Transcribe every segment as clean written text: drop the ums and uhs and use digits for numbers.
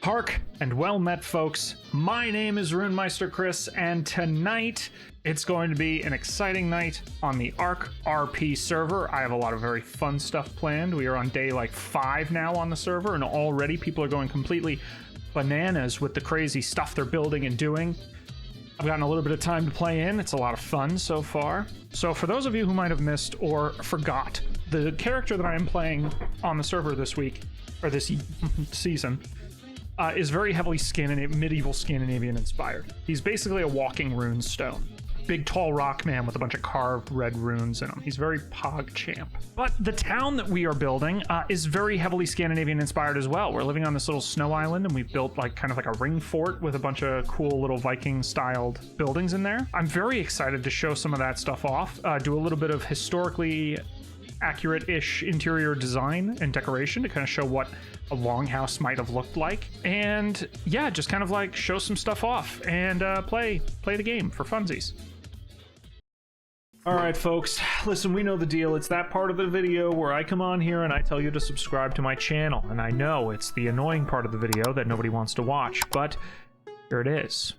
Hark and well met, folks. My name is RuneMeisterKris, and tonight it's going to be an exciting night on the Ark RP server. I have a lot of very fun stuff planned. We are on day like 5 now on the server, and already people are going completely bananas with the crazy stuff they're building and doing. I've gotten a little bit of time to play in. It's a lot of fun so far. So for those of you who might have missed or forgot, the character that I am playing on the server this week, or this season, is very heavily medieval Scandinavian inspired. He's basically a walking rune stone. Big tall rock man with a bunch of carved red runes in him. He's very pog champ. But the town that we are building is very heavily Scandinavian inspired as well. We're living on this little snow island, and we've built like kind of like a ring fort with a bunch of cool little Viking styled buildings in there. I'm very excited to show some of that stuff off, do a little bit of historically accurate-ish interior design and decoration to kind of show what a longhouse might have looked like, and yeah, just kind of like show some stuff off and play the game for funsies. All right, folks, listen, we know the deal. It's that part of the video where I come on here and I tell you to subscribe to my channel, and I know it's the annoying part of the video that nobody wants to watch, but here it is.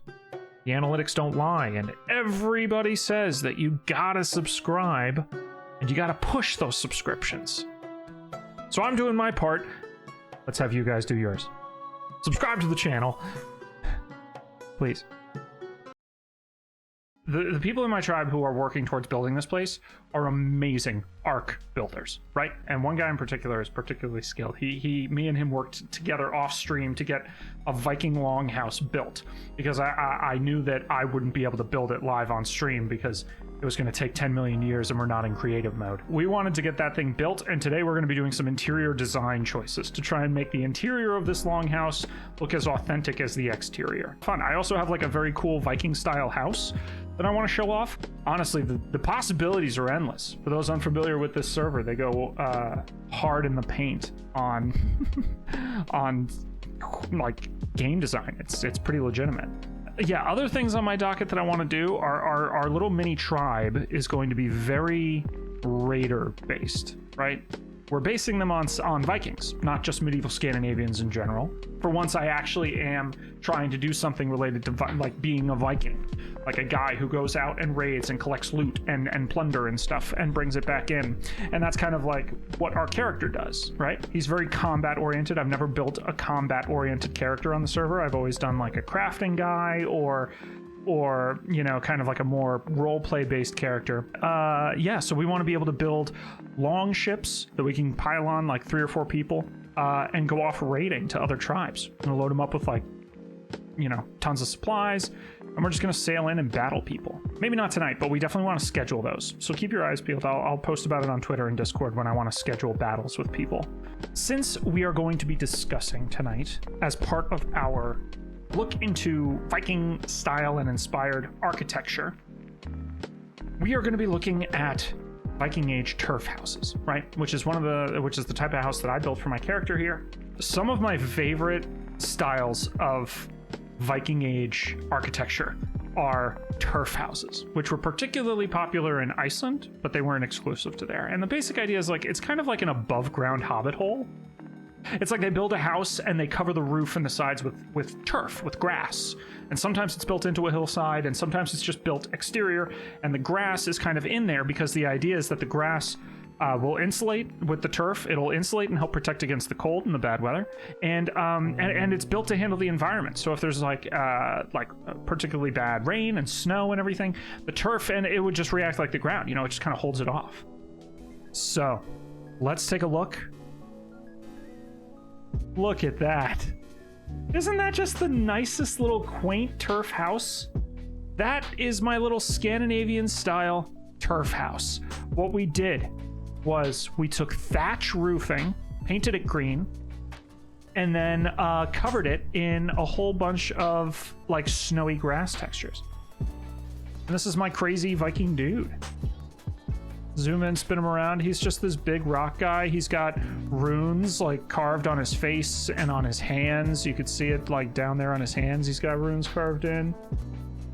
The analytics don't lie, and everybody says that you gotta subscribe and you gotta push those subscriptions. So I'm doing my part. Let's have you guys do yours. Subscribe to the channel, please. The people in my tribe who are working towards building this place are amazing Ark builders, right? And one guy in particular is particularly skilled. Me and him worked together off stream to get a Viking longhouse built, because I knew that I wouldn't be able to build it live on stream because it was going to take 10 million years and we're not in creative mode. We wanted to get that thing built, and today we're going to be doing some interior design choices to try and make the interior of this longhouse look as authentic as the exterior. Fun. I also have like a very cool Viking style house that I want to show off. Honestly, the possibilities are endless. For those unfamiliar with this server, they go hard in the paint on on like game design. It's pretty legitimate. Yeah, other things on my docket that I want to do are our little mini tribe is going to be very raider based, right? We're basing them on Vikings, not just medieval Scandinavians in general. For once, I actually am trying to do something related to like being a Viking, like a guy who goes out and raids and collects loot and plunder and stuff and brings it back in. And that's kind of like what our character does, right? He's very combat oriented. I've never built a combat oriented character on the server. I've always done like a crafting guy or you know, kind of like a more role play based character. Yeah, so we want to be able to build long ships that we can pile on like 3 or 4 people and go off raiding to other tribes. I'm gonna load them up with like, you know, tons of supplies, and we're just gonna sail in and battle people. Maybe not tonight, but we definitely want to schedule those, so keep your eyes peeled. I'll post about it on Twitter and Discord when I want to schedule battles with people. Since we are going to be discussing tonight, as part of our look into Viking style and inspired architecture, we are going to be looking at Viking Age turf houses, right? Which is the type of house that I built for my character here. Some of my favorite styles of Viking Age architecture are turf houses, which were particularly popular in Iceland, but they weren't exclusive to there. And the basic idea is like, it's kind of like an above ground hobbit hole. It's like they build a house and they cover the roof and the sides with turf, with grass. And sometimes it's built into a hillside, and sometimes it's just built exterior, and the grass is kind of in there because the idea is that the grass will insulate with the turf. It'll insulate and help protect against the cold and the bad weather. And it's built to handle the environment. So if there's like particularly bad rain and snow and everything, the turf, and it would just react like the ground, you know, it just kind of holds it off. So let's take a look. Look at that. Isn't that just the nicest little quaint turf house? That is my little Scandinavian style turf house. What we did was we took thatch roofing, painted it green, and then covered it in a whole bunch of like snowy grass textures. And this is my crazy Viking dude. Zoom in, spin him around. He's just this big rock guy. He's got runes like carved on his face and on his hands. You could see it like down there on his hands. He's got runes carved in.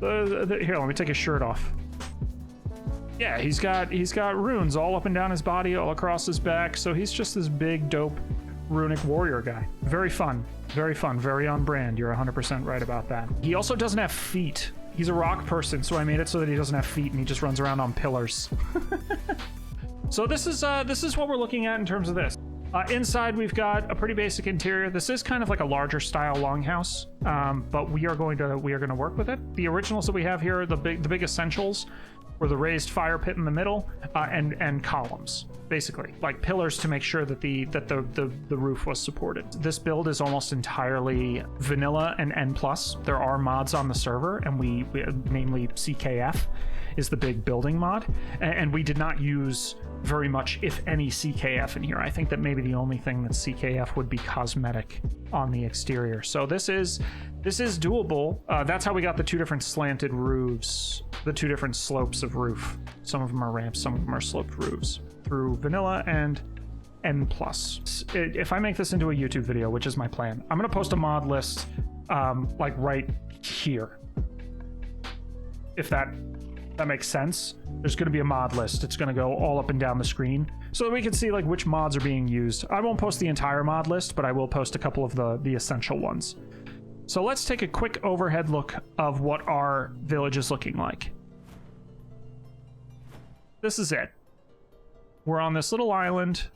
Here, let me take his shirt off. Yeah, he's got runes all up and down his body, all across his back. So he's just this big, dope runic warrior guy. Very fun, very on brand. You're 100% right about that. He also doesn't have feet. He's a rock person, so I made it so that he doesn't have feet and he just runs around on pillars. So this is what we're looking at in terms of this. Inside, we've got a pretty basic interior. This is kind of like a larger style longhouse, but we are going to work with it. The originals that we have here, the big essentials, were the raised fire pit in the middle, and columns, basically, like pillars to make sure that the roof was supported. This build is almost entirely vanilla and N+. There are mods on the server, and we namely CKF is the big building mod, and we did not use very much, if any, CKF in here. I think that maybe the only thing that CKF would be cosmetic on the exterior. So this is doable. That's how we got the two different slanted roofs, the two different slopes of roof. Some of them are ramps, some of them are sloped roofs, through vanilla and N+. If I make this into a YouTube video, which is my plan, I'm gonna post a mod list like right here. If that makes sense. There's going to be a mod list. It's going to go all up and down the screen so that we can see like which mods are being used. I won't post the entire mod list, but I will post a couple of the essential ones. So let's take a quick overhead look of what our village is looking like. This is it. We're on this little island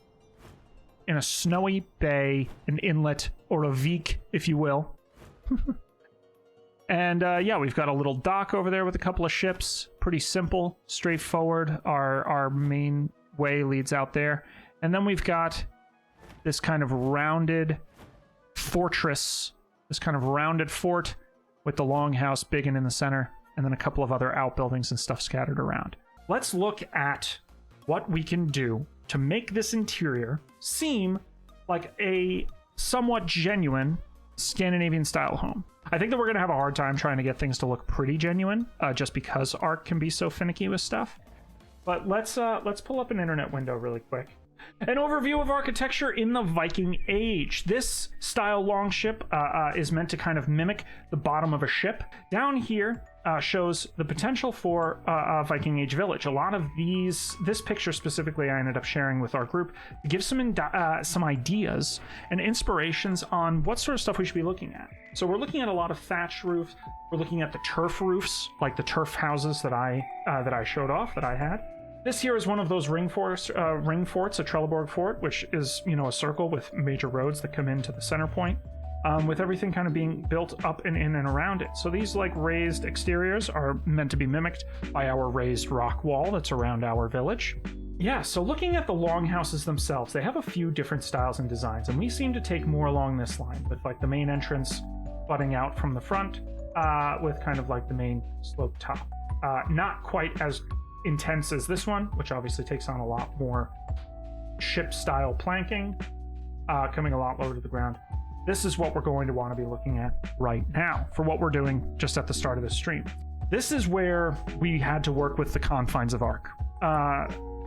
in a snowy bay, an inlet, or a vik, if you will. And yeah, we've got a little dock over there with a couple of ships. Pretty simple, straightforward. Our main way leads out there. And then we've got this kind of rounded fortress, this kind of rounded fort with the longhouse big and in the center, and then a couple of other outbuildings and stuff scattered around. Let's look at what we can do to make this interior seem like a somewhat genuine Scandinavian style home. I think that we're going to have a hard time trying to get things to look pretty genuine, just because Ark can be so finicky with stuff. But let's pull up an internet window really quick. An overview of architecture in the Viking Age. This style longship is meant to kind of mimic the bottom of a ship. Down here shows the potential for a Viking Age village. A lot of this picture specifically I ended up sharing with our group to give some ideas and inspirations on what sort of stuff we should be looking at. So we're looking at a lot of thatch roofs. We're looking at the turf roofs, like the turf houses that I showed off, that I had. This here is one of those ring forts, a Trelleborg fort, which is, you know, a circle with major roads that come into the center point, with everything kind of being built up and in and around it. So these like raised exteriors are meant to be mimicked by our raised rock wall that's around our village. Yeah, so looking at the longhouses themselves, they have a few different styles and designs, and we seem to take more along this line, with like the main entrance butting out from the front, with kind of like the main slope top. Not quite as intense as this one, which obviously takes on a lot more ship style planking, coming a lot lower to the ground. This is what we're going to want to be looking at right now for what we're doing just at the start of this stream. This is where we had to work with the confines of Ark.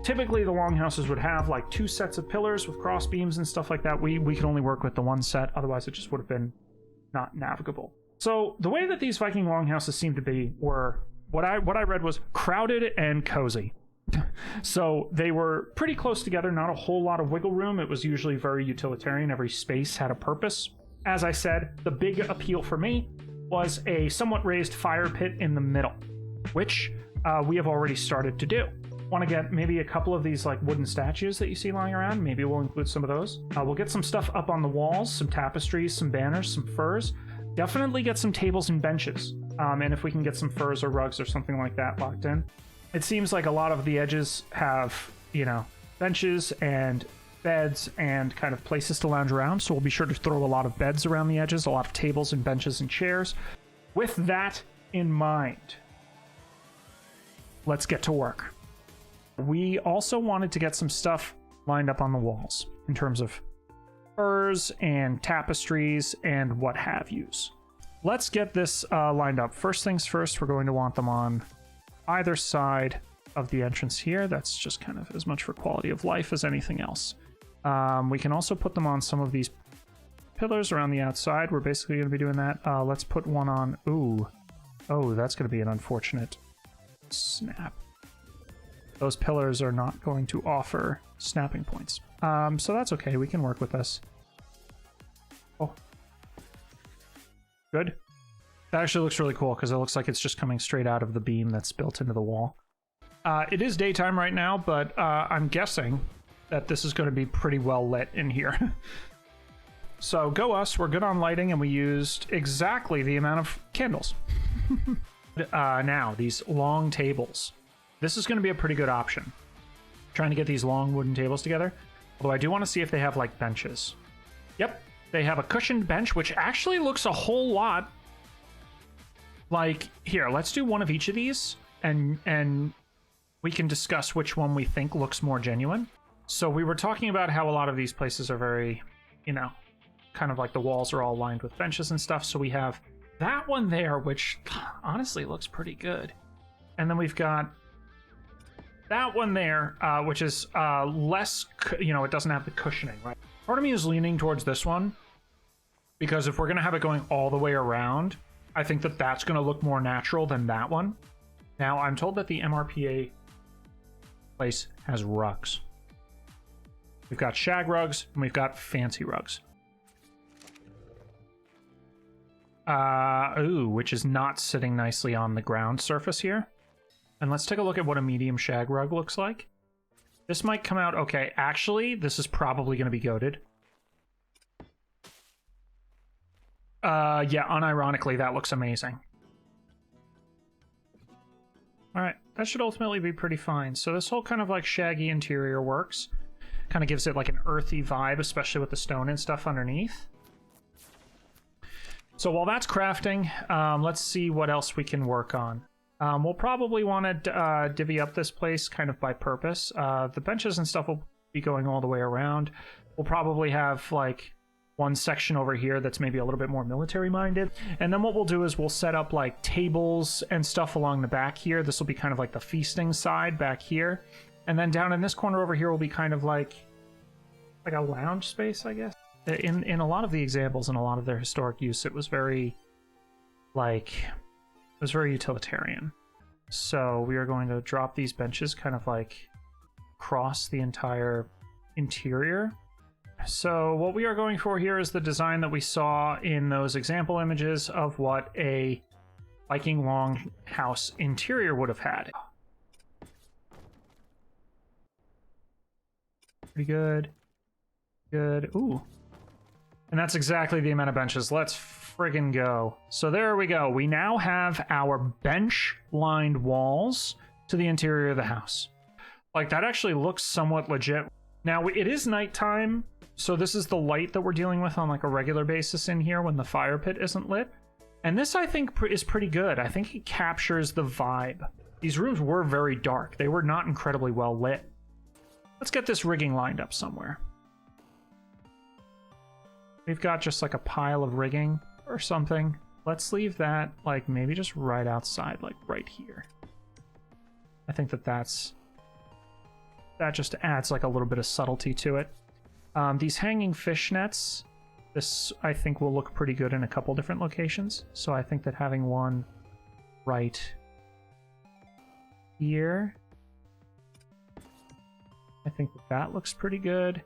Typically the longhouses would have like 2 sets of pillars with cross beams and stuff like that. We could only work with the 1 set, otherwise it just would have been not navigable. So the way that these Viking longhouses seem to be were, what I read was crowded and cozy. So they were pretty close together, not a whole lot of wiggle room. It was usually very utilitarian. Every space had a purpose. As I said, the big appeal for me was a somewhat raised fire pit in the middle, which we have already started to do. Want to get maybe a couple of these like wooden statues that you see lying around. Maybe we'll include some of those. We'll get some stuff up on the walls, some tapestries, some banners, some furs. Definitely get some tables and benches. And if we can get some furs or rugs or something like that locked in. It seems like a lot of the edges have, you know, benches and beds and kind of places to lounge around. So we'll be sure to throw a lot of beds around the edges, a lot of tables and benches and chairs. With that in mind, let's get to work. We also wanted to get some stuff lined up on the walls in terms of furs and tapestries and what have yous. Let's get this lined up. First things first, we're going to want them on either side of the entrance here. That's just kind of as much for quality of life as anything else. We can also put them on some of these pillars around the outside. We're basically going to be doing that. Let's put one on. Oh, that's going to be an unfortunate snap. Those pillars are not going to offer snapping points. So that's okay. We can work with this. Oh. Good. That actually looks really cool because it looks like it's just coming straight out of the beam that's built into the wall. It is daytime right now, but I'm guessing that this is going to be pretty well lit in here. So go us, we're good on lighting, and we used exactly the amount of candles. Now, these long tables. This is going to be a pretty good option. Trying to get these long wooden tables together. Although I do want to see if they have, like, benches. Yep, they have a cushioned bench, which actually looks a whole lot like... Here, let's do one of each of these, and we can discuss which one we think looks more genuine. So we were talking about how a lot of these places are very, you know, kind of like the walls are all lined with benches and stuff. So we have that one there, which honestly looks pretty good. And then we've got that one there, which is less, you know, it doesn't have the cushioning, right? Part of me is leaning towards this one because if we're going to have it going all the way around, I think that that's going to look more natural than that one. Now, I'm told that the MRPA place has rugs. We've got shag rugs and we've got fancy rugs. Ooh, which is not sitting nicely on the ground surface here. And let's take a look at what a medium shag rug looks like. This might come out okay. Actually, this is probably going to be goated. Yeah, unironically, that looks amazing. All right, that should ultimately be pretty fine. So this whole kind of like shaggy interior works. Kind of gives it like an earthy vibe, especially with the stone and stuff underneath. So while that's crafting, let's see what else we can work on. We'll probably want to divvy up this place kind of by purpose. The benches and stuff will be going all the way around. We'll probably have like one section over here that's maybe a little bit more military minded. And then what we'll do is we'll set up like tables and stuff along the back here. This will be kind of like the feasting side back here. And then down in this corner over here will be kind of like a lounge space, I guess. In a lot of the examples and a lot of their historic use, it was very utilitarian. So we are going to drop these benches kind of like across the entire interior. So what we are going for here is the design that we saw in those example images of what a Viking longhouse interior would have had. Pretty good. Good. Ooh. And that's exactly the amount of benches. Let's friggin' go. So there we go. We now have our bench-lined walls to the interior of the house. Like, that actually looks somewhat legit. Now, it is nighttime, so this is the light that we're dealing with on, like, a regular basis in here when the fire pit isn't lit. And this, I think, is pretty good. I think it captures the vibe. These rooms were very dark. They were not incredibly well lit. Let's get this rigging lined up somewhere. We've got just like a pile of rigging or something. Let's leave that like maybe just right outside, like right here. I think that just adds like a little bit of subtlety to it. These hanging fish nets, this I think will look pretty good in a couple different locations. So I think that having one right here, I think that looks pretty good.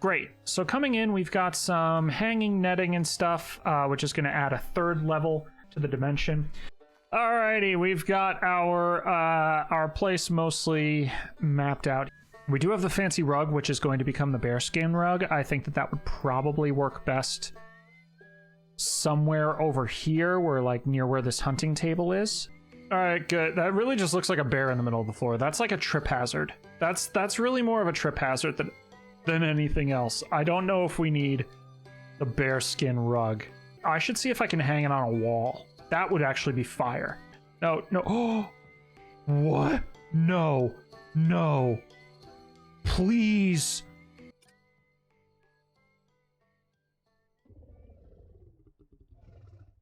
Great. So coming in, we've got some hanging netting and stuff, which is going to add a third level to the dimension. Alrighty, we've got our place mostly mapped out. We do have the fancy rug, which is going to become the bearskin rug. I think that would probably work best somewhere over here, where like near where this hunting table is. All right, good. That really just looks like a bear in the middle of the floor. That's like a trip hazard. That's really more of a trip hazard than anything else. I don't know if we need the bearskin rug. I should see if I can hang it on a wall. That would actually be fire. No. Oh, what? No. Please.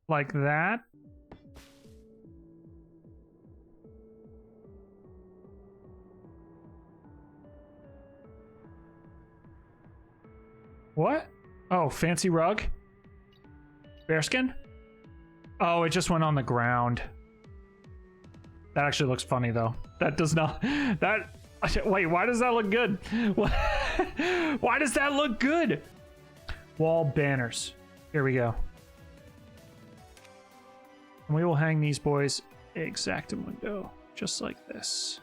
Like that? What? Oh, fancy rug? Bearskin? Oh, it just went on the ground. That actually looks funny, though. That does not... Wait, why does that look good? Why does that look good? Wall banners. Here we go. And we will hang these boys exactamundo, just like this.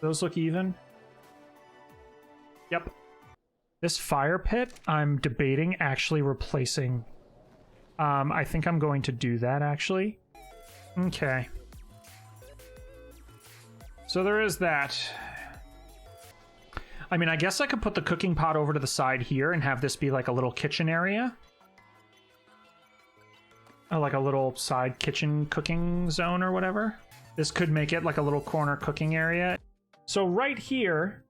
Those look even. Yep. This fire pit, I'm debating actually replacing. I think I'm going to do that, actually. Okay. So there is that. I mean, I guess I could put the cooking pot over to the side here and have this be like a little kitchen area. Or like a little side kitchen cooking zone or whatever. This could make it like a little corner cooking area. So right here,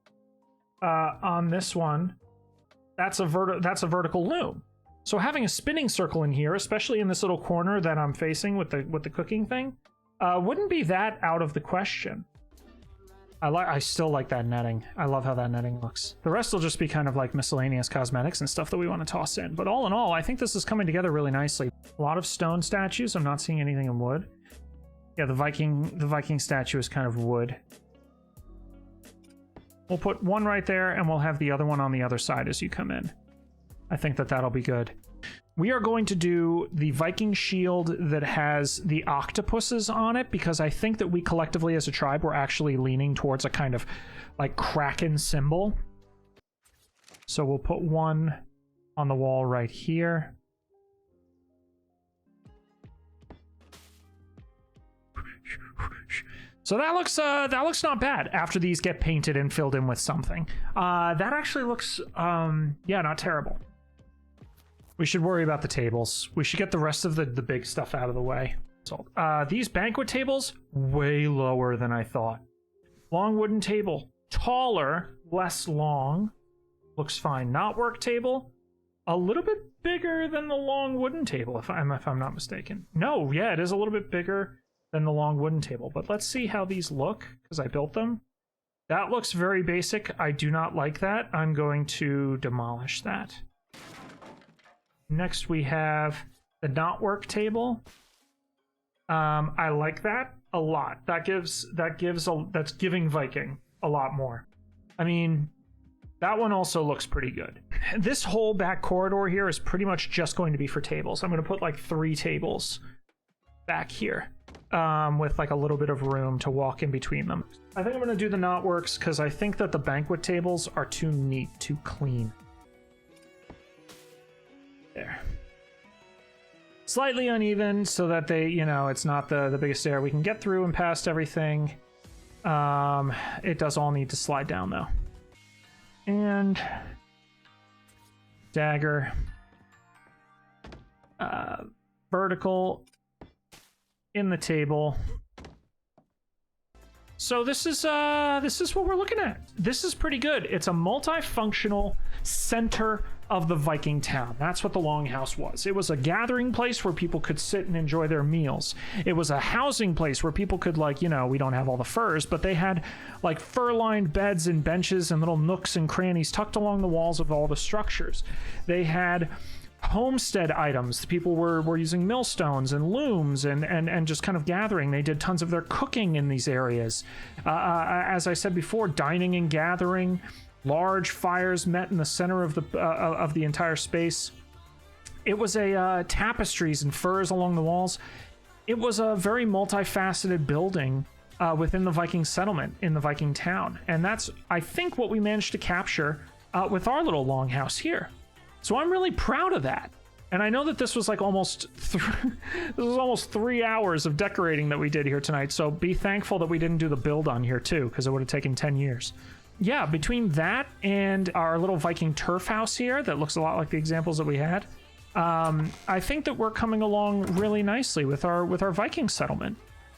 on this one, that's a vertical loom. So having a spinning circle in here, especially in this little corner that I'm facing with the cooking thing, wouldn't be that out of the question. I still like that netting. I love how that netting looks. The rest will just be kind of like miscellaneous cosmetics and stuff that we want to toss in. But all in all, I think this is coming together really nicely. A lot of stone statues. I'm not seeing anything in wood. Yeah, the Viking statue is kind of wood. We'll put one right there, and we'll have the other one on the other side as you come in. I think that that'll be good. We are going to do the Viking Shield that has the octopuses on it, because I think that we collectively as a tribe, we're actually leaning towards a kind of like Kraken symbol. So we'll put one on the wall right here. So that looks not bad after these get painted and filled in with something. That actually looks, yeah, not terrible. We should worry about the tables. We should get the rest of the big stuff out of the way. So, these banquet tables, way lower than I thought. Long wooden table, taller, less long. Looks fine. Knotwork table, a little bit bigger than the long wooden table, if I'm not mistaken. No, yeah, it is a little bit bigger than the long wooden table. But let's see how these look, because I built them. That looks very basic. I do not like that. I'm going to demolish that. Next we have the knotwork table. I like that a lot. That's giving Viking a lot more. I mean, that one also looks pretty good. This whole back corridor here is pretty much just going to be for tables. I'm going to put like 3 tables back here, with like a little bit of room to walk in between them. I think I'm going to do the knotworks because I think that the banquet tables are too neat, too clean. There. Slightly uneven so that they, you know, it's not the biggest area. We can get through and past everything. It does all need to slide down though. And dagger. Vertical in the table. So this is what we're looking at. This is pretty good. It's a multifunctional center of the Viking town. That's what the Longhouse was. It was a gathering place where people could sit and enjoy their meals. It was a housing place where people could, like, you know, we don't have all the furs, but they had like fur-lined beds and benches and little nooks and crannies tucked along the walls of all the structures. They had homestead items. People were using millstones and looms and just kind of gathering. They did tons of their cooking in these areas. As I said before, dining and gathering. Large fires met in the center of the entire space. It was a tapestries and furs along the walls. It was a very multifaceted building within the Viking settlement in the Viking town, and that's, I think, what we managed to capture with our little longhouse here. So I'm really proud of that. And I know that this was like almost 3 hours of decorating that we did here tonight. So be thankful that we didn't do the build on here too, because it would have taken 10 years. Yeah, between that and our little Viking turf house here that looks a lot like the examples that we had, I think that we're coming along really nicely with our Viking settlement.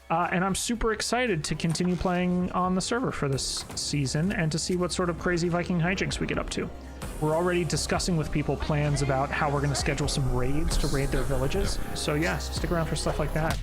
And I'm super excited to continue playing on the server for this season and to see what sort of crazy Viking hijinks we get up to. We're already discussing with people plans about how we're going to schedule some raids to raid their villages. So yeah, stick around for stuff like that.